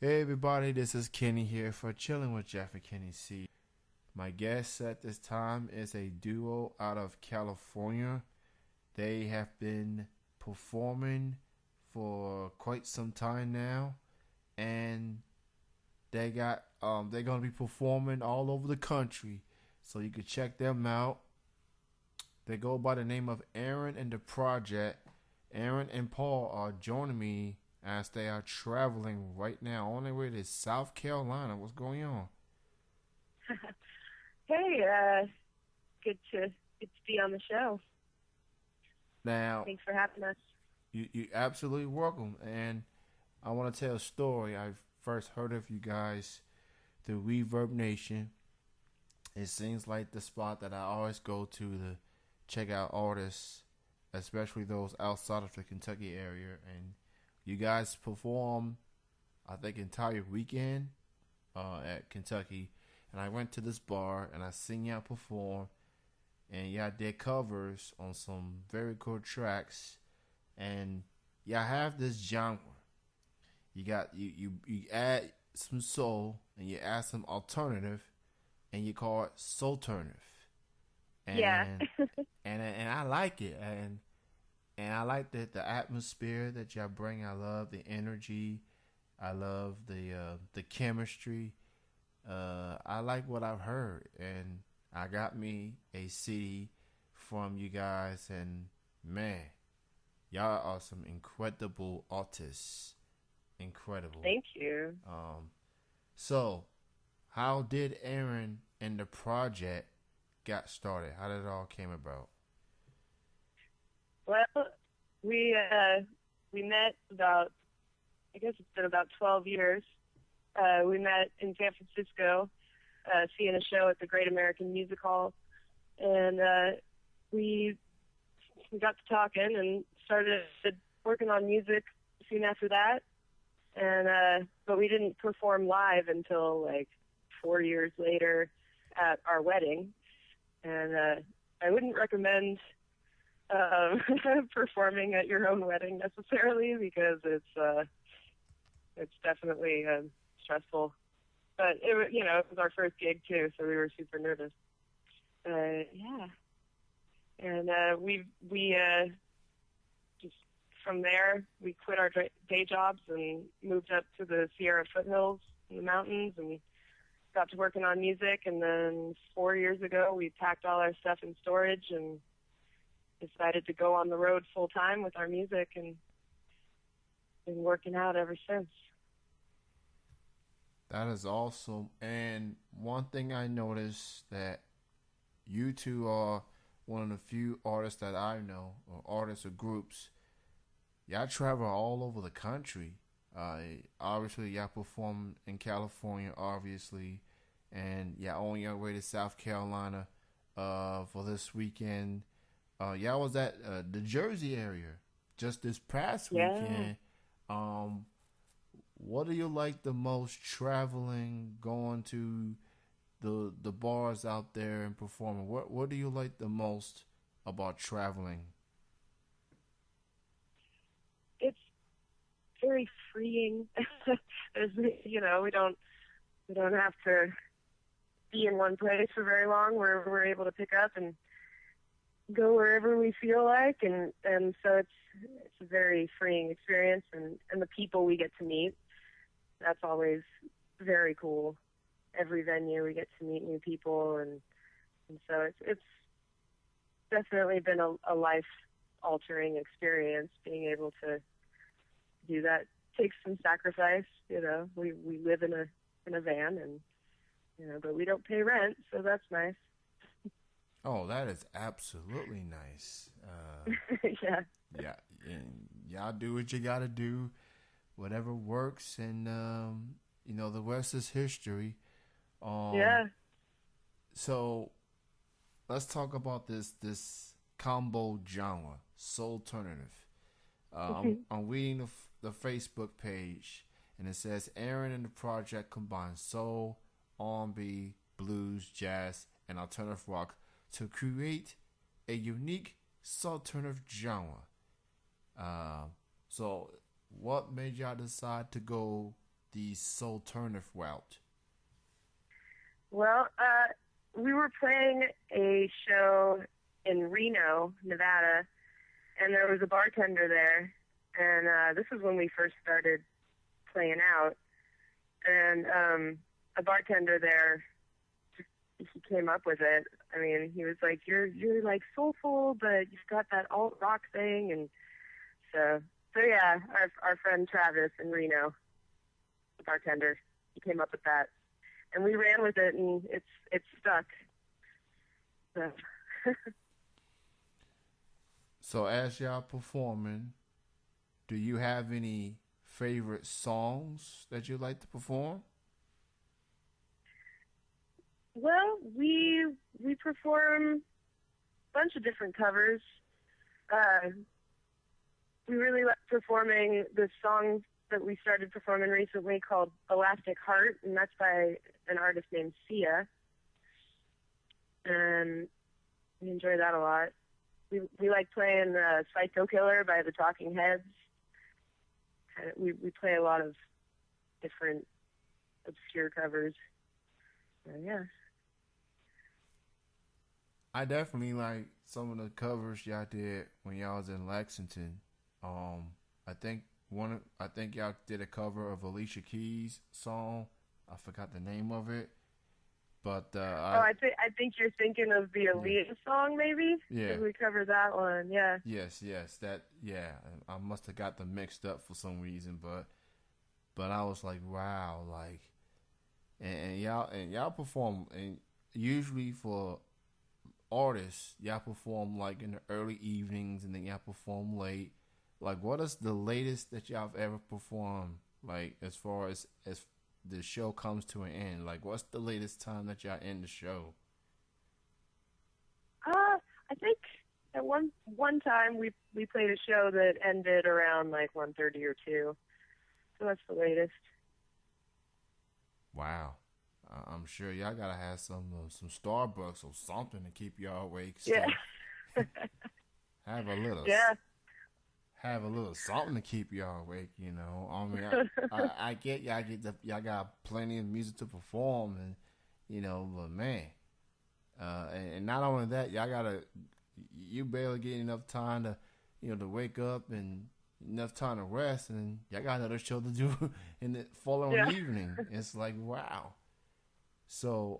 Hey everybody, this is Kenny here for Chilling with Jeff and Kenny C. My guest at this time is a duo out of California. They have been performing for quite some time now, and they're gonna be performing all over the country, so you can check them out. They go by the name of Erin and the Project. Erin and Paul are joining me as they are traveling right now on their way to South Carolina. What's going on? Hey, good to be on the show. Now, Thanks for having us. you absolutely welcome. And I want to tell a story. I first heard of you guys through Reverb Nation. It seems like the spot that I always go to check out artists, especially those outside of the Kentucky area. And you guys perform, I think, entire weekend at Kentucky. And I went to this bar and I seen y'all perform. And y'all did covers on some very cool tracks. And y'all have this genre. You add some soul and you add some alternative and you call it soulternative. Yeah. And and I like it. And I like the atmosphere that y'all bring. I love the energy. I love the chemistry. I like what I've heard, and I got me a CD from you guys, and man, y'all are some incredible artists. Incredible. Thank you. Um, so how did Aaron and the project got started? How did it all came about? Well, we met about, I guess it's been about 12 years. We met in San Francisco, seeing a show at the Great American Music Hall, and we got to talking and started working on music soon after that. And but we didn't perform live until like 4 years later at our wedding. And I wouldn't recommend performing at your own wedding necessarily because it's definitely stressful. But it was our first gig too, so we were super nervous. Yeah, and we just from there we quit our day jobs and moved up to the Sierra foothills in the mountains and got to working on music. And then 4 years ago, we packed all our stuff in storage and decided to go on the road full time with our music, and been working out ever since. That is awesome. And one thing I noticed that you two are one of the few artists that I know, or artists or groups. Y'all travel all over the country. Obviously, y'all perform in California, obviously, and y'all on your way to South Carolina for this weekend. Y'all was at the Jersey area just this past Yeah. weekend. Um, what do you like the most traveling, going to the bars out there and performing? What do you like the most about traveling? It's very freeing. There's, we don't have to be in one place for very long. We're able to pick up and go wherever we feel like, and so it's a very freeing experience, and the people we get to meet, that's always very cool. Every venue we get to meet new people, and so it's definitely been a life altering experience being able to do that. Takes some sacrifice. We live in a van, and but we don't pay rent, so that's nice. Oh, that is absolutely nice. Yeah. Yeah, and y'all do what you gotta do, whatever works, and the rest is history. Um, Yeah. so let's talk about this combo genre, soul alternative. I'm reading the Facebook page, and it says Aaron and the project combine soul, R&B, blues, jazz, and alternative rock to create a unique alternative genre. So, what made y'all decide to go the Soul Turniff route? Well, we were playing a show in Reno, Nevada, and there was a bartender there. And this is when we first started playing out. And a bartender there, he came up with it. I mean, he was like, "You're like soulful, but you've got that alt rock thing." And so yeah, our friend Travis in Reno, the bartender, he came up with that, and we ran with it, and it's stuck. So. So as y'all performing, do you have any favorite songs that you like to perform? Well, we perform a bunch of different covers. We really like performing the song that we started performing recently called Elastic Heart, and that's by an artist named Sia. And we enjoy that a lot. We like playing Psycho Killer by the Talking Heads. We play a lot of different obscure covers. Yeah. I definitely like some of the covers y'all did when y'all was in Lexington. I think y'all did a cover of Alicia Keys' song. I forgot the name of it, but I think you're thinking of the Aaliyah song, maybe. Yeah, we covered that one. Yeah. Yes, that. Yeah, I must have got them mixed up for some reason, but I was like, wow, like, and y'all perform, and usually for artists, y'all perform like in the early evenings, and then y'all perform late. Like, what is the latest that y'all have ever performed? Like, as far as the show comes to an end, like, what's the latest time that y'all end the show? I think at one time we played a show that ended around like 1:30 or 2. So that's the latest. Wow. I'm sure y'all gotta have some Starbucks or something to keep y'all awake. Yeah. Have a little. Yeah. Have a little something to keep y'all awake, you know. I mean, I get y'all got plenty of music to perform, and you know, but man, and not only that, you barely get enough time to, you know, to wake up and enough time to rest, and y'all got another show to do in the following evening. It's like, wow. So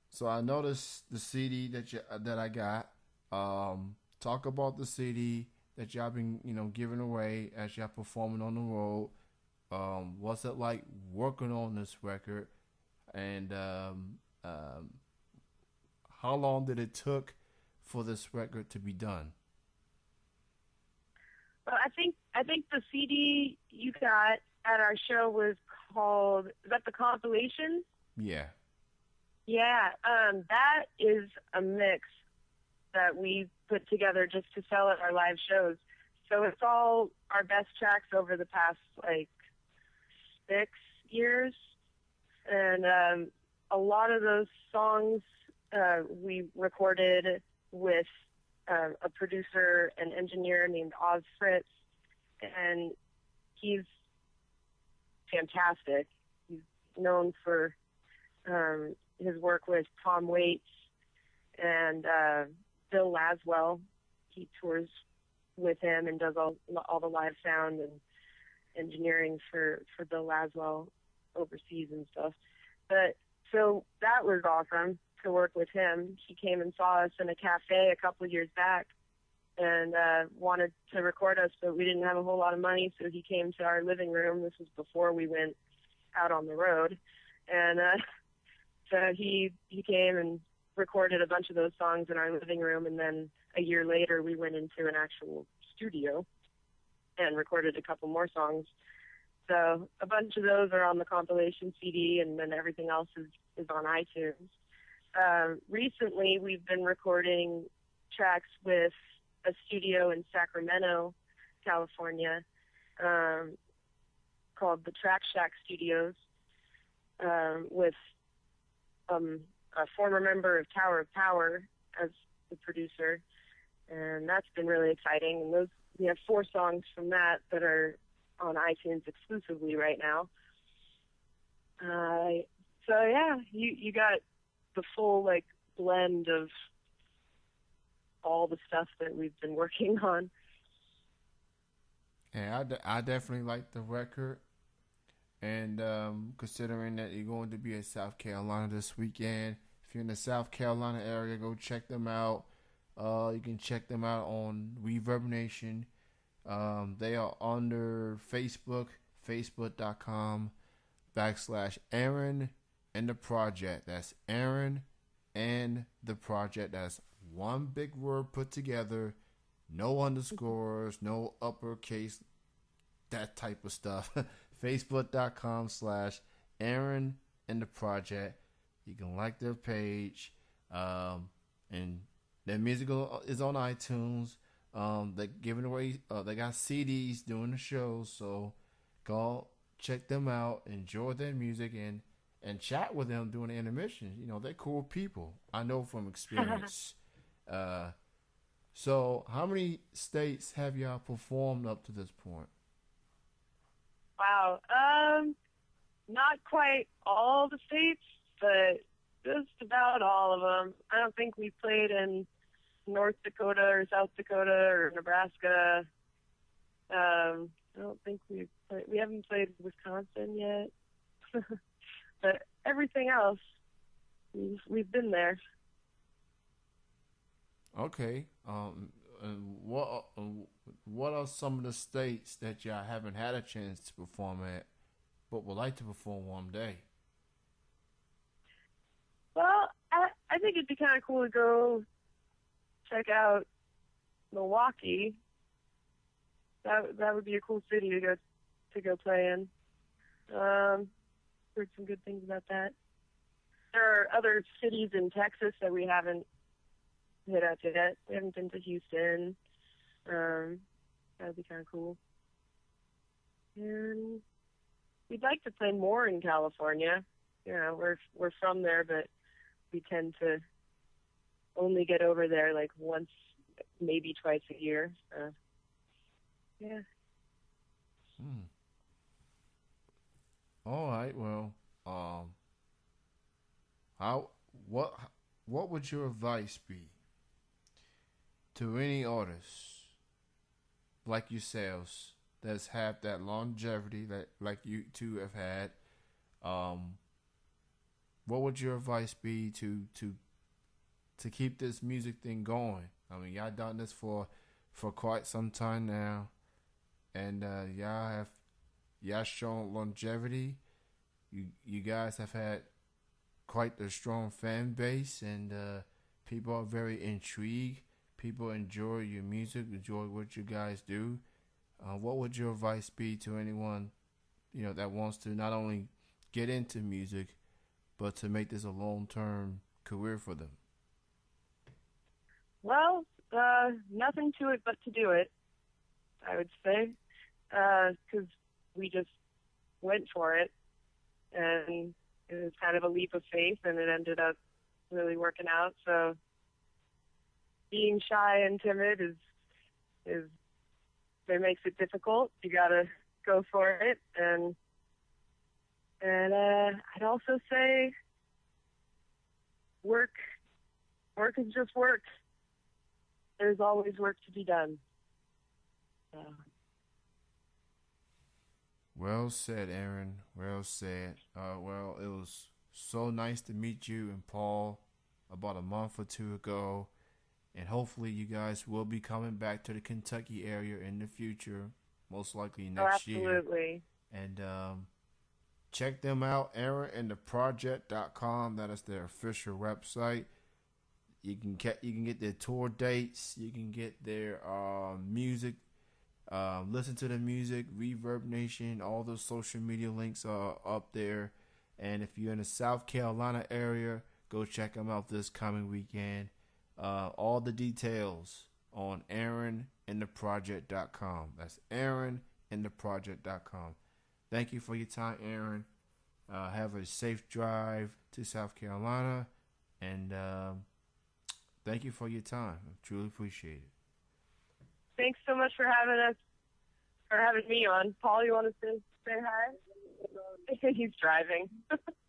so I noticed the CD that I got. Talk about the CD that y'all been, you know, giving away as y'all performing on the road. What's it like working on this record, and how long did it took for this record to be done? Well, I think the CD you got at our show was called, is that the compilation? Yeah. Yeah, that is a mix that we put together just to sell at our live shows. So it's all our best tracks over the past, like, 6 years. And a lot of those songs we recorded with a producer and engineer named Oz Fritz. And he's fantastic. He's known for his work with Tom Waits and Bill Laswell. He tours with him and does all the live sound and engineering for Bill Laswell overseas and stuff. But so that was awesome to work with him. He came and saw us in a cafe a couple of years back and wanted to record us, but we didn't have a whole lot of money, so he came to our living room. This was before we went out on the road. And so he came and recorded a bunch of those songs in our living room, and then a year later we went into an actual studio and recorded a couple more songs. So a bunch of those are on the compilation CD, and then everything else is on iTunes. Recently we've been recording tracks with a studio in Sacramento, California, called the Track Shack Studios, with a former member of Tower of Power as the producer, and that's been really exciting. And we have 4 songs from that are on iTunes exclusively right now. So yeah, you got the full like blend of all the stuff that we've been working on. And I definitely like the record. And considering that you're going to be in South Carolina this weekend, if you're in the South Carolina area, go check them out. You can check them out on Reverb Nation. They are under Facebook, facebook.com/Erin and the Project. That's Erin and the Project. That's one big word put together. No underscores, no uppercase, that type of stuff. Facebook.com/Erin and the Project. You can like their page. And their music is on iTunes. They're giving away, they got CDs doing the shows. So go check them out, enjoy their music, and chat with them during the intermission. You know, they're cool people. I know from experience. So how many states have y'all performed up to this point? Wow. Not quite all the states, but just about all of them. I don't think we played in North Dakota or South Dakota or Nebraska. I don't think we haven't played Wisconsin yet. But everything else, we've been there. Okay. And what are some of the states that y'all haven't had a chance to perform at, but would like to perform one day? Well, I think it'd be kind of cool to go check out Milwaukee. That would be a cool city to go play in. Heard some good things about that. There are other cities in Texas that we haven't hit up yet. We haven't been to Houston. That would be kind of cool. And we'd like to play more in California. You know, we're from there, but we tend to only get over there like once, maybe twice a year. Yeah. All right. Well, what would your advice be to any artists like yourselves that's have that longevity that like you two have had? What would your advice be to keep this music thing going? I mean, y'all done this for quite some time now, and y'all shown longevity. You guys have had quite a strong fan base, and people are very intrigued. People enjoy your music, enjoy what you guys do. What would your advice be to anyone, that wants to not only get into music, but to make this a long-term career for them? Well, nothing to it but to do it, I would say, because we just went for it, and it was kind of a leap of faith, and it ended up really working out. So being shy and timid is it makes it difficult. You gotta go for it, and I'd also say work is just work. There's always work to be done. Well said, Erin. Well said. Well, it was so nice to meet you and Paul about a month or two ago. And hopefully you guys will be coming back to the Kentucky area in the future, most likely next year. Absolutely. And check them out, erinandtheproject.com. That is their official website. You can get their tour dates. You can get their music. Listen to the music. Reverb Nation. All those social media links are up there. And if you're in the South Carolina area, go check them out this coming weekend. All the details on erinandtheproject.com. That's erinandtheproject.com. Thank you for your time, Erin. Have a safe drive to South Carolina, and thank you for your time. I truly appreciate it. Thanks so much for having me on. Paul, you want to say hi? He's driving.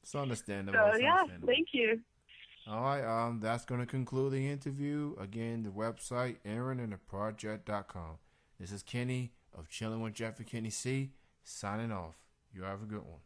It's understandable. So It's yeah, understandable. thank you. All right, that's going to conclude the interview. Again, the website, erinandtheproject.com. This is Kenny of Chilling with Jeff and Kenny C, signing off. You have a good one.